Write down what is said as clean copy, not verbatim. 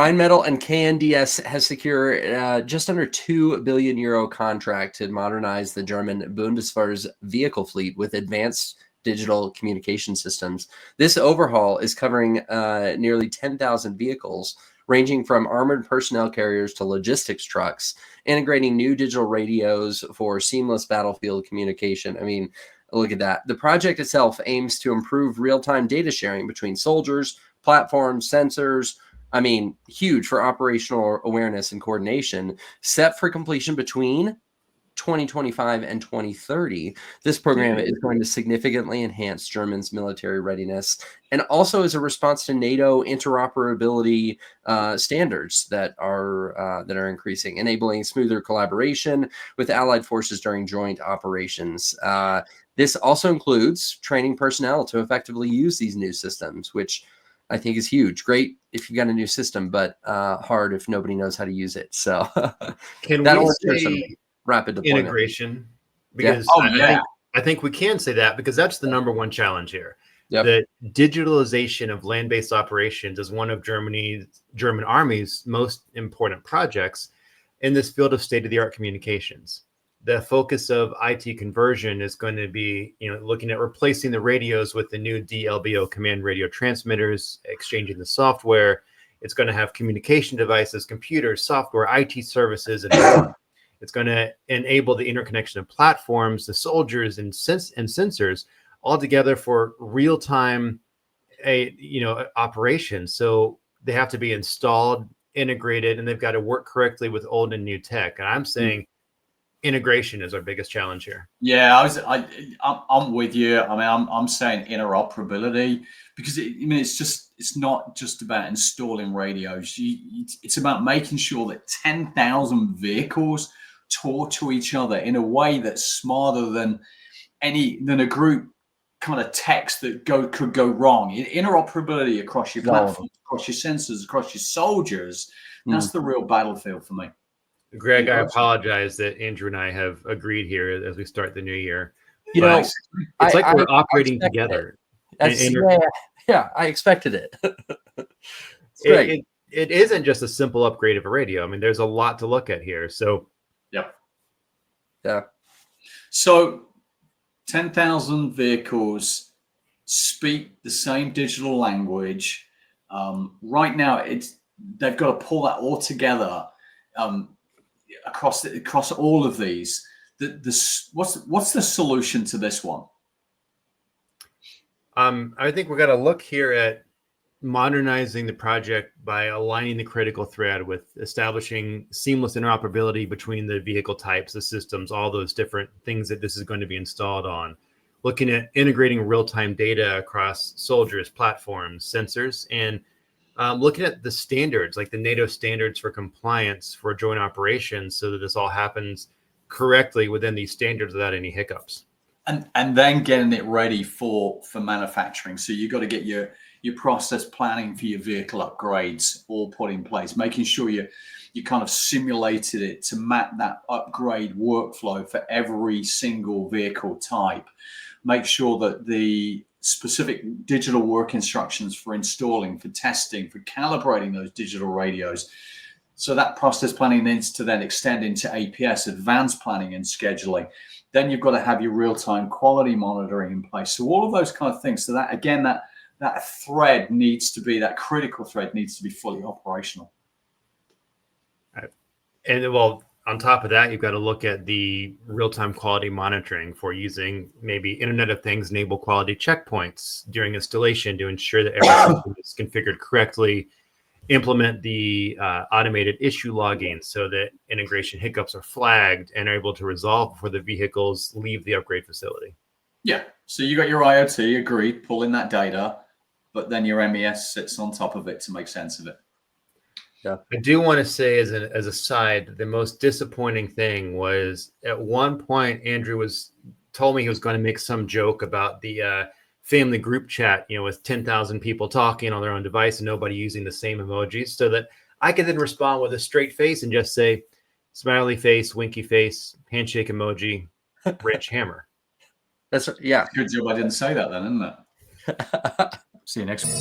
Rheinmetall and KNDS has secured just under €2 billion contract to modernize the German Bundeswehr's vehicle fleet with advanced digital communication systems. This overhaul is covering nearly 10,000 vehicles, ranging from armored personnel carriers to logistics trucks, integrating new digital radios for seamless battlefield communication. I mean, look at that. The project itself aims to improve real-time data sharing between soldiers, platforms, sensors. I mean, huge for operational awareness and coordination, set for completion between 2025 and 2030. This program is going to significantly enhance Germany's military readiness, and also as a response to NATO interoperability standards that are increasing, enabling smoother collaboration with allied forces during joint operations. This also includes training personnel to effectively use these new systems, which I think is huge. Great if you've got a new system, but hard if nobody knows how to use it. So can we say rapid deployment. Integration? Because I think we can say that, because that's the number one challenge here. Yep. The digitalization of land-based operations is one of German Army's most important projects in this field of state-of-the-art communications. The focus of IT conversion is going to be, looking at replacing the radios with the new DLBO command radio transmitters, exchanging the software. It's going to have communication devices, computers, software, IT services, and more. It's going to enable the interconnection of platforms, the soldiers, and sensors all together for real-time, operations. So they have to be installed, integrated, and they've got to work correctly with old and new tech. And I'm saying integration is our biggest challenge here. Yeah, I'm with you. I mean, I'm saying interoperability, because it's not just about installing radios. It's about making sure that 10,000 vehicles talk to each other in a way that's smarter than a group kind of text that could go wrong. Interoperability across your platforms, across your sensors, across your soldiers. That's the real battlefield for me. Greg, I apologize that Andrew and I have agreed here as we start the new year. It's like we're operating together. I expected it. It's great. It isn't just a simple upgrade of a radio. I mean, there's a lot to look at here. So, yeah. So, 10,000 vehicles speak the same digital language. Right now, they've got to pull that all together. Across all of these, what's the solution to this one? I think we're going to look here at modernizing the project by aligning the critical thread with establishing seamless interoperability between the vehicle types, the systems, all those different things that this is going to be installed on. Looking at integrating real-time data across soldiers, platforms, sensors, and looking at the standards, like the NATO standards for compliance for joint operations, so that this all happens correctly within these standards without any hiccups. And then getting it ready for manufacturing. So you've got to get your process planning for your vehicle upgrades all put in place, making sure you kind of simulated it to map that upgrade workflow for every single vehicle type. Make sure that the specific digital work instructions for installing, for testing, for calibrating those digital radios. So that process planning needs to then extend into APS, advanced planning and scheduling. Then you've got to have your real-time quality monitoring in place. So all of those kind of things. So that, again, that thread needs to be, that critical thread needs to be fully operational. And well, on top of that, you've got to look at the real-time quality monitoring for using maybe Internet of Things enable quality checkpoints during installation to ensure that everything is configured correctly, implement the automated issue logging so that integration hiccups are flagged and are able to resolve before the vehicles leave the upgrade facility. Yeah, so you got your IoT, agreed, pulling that data, but then your MES sits on top of it to make sense of it. Yeah. I do want to say as a side, the most disappointing thing was at one point, Andrew told me he was going to make some joke about the family group chat, with 10,000 people talking on their own device and nobody using the same emojis, so that I could then respond with a straight face and just say, smiley face, winky face, handshake emoji, wrench hammer. That's good job I didn't say that then, isn't it? See you next week.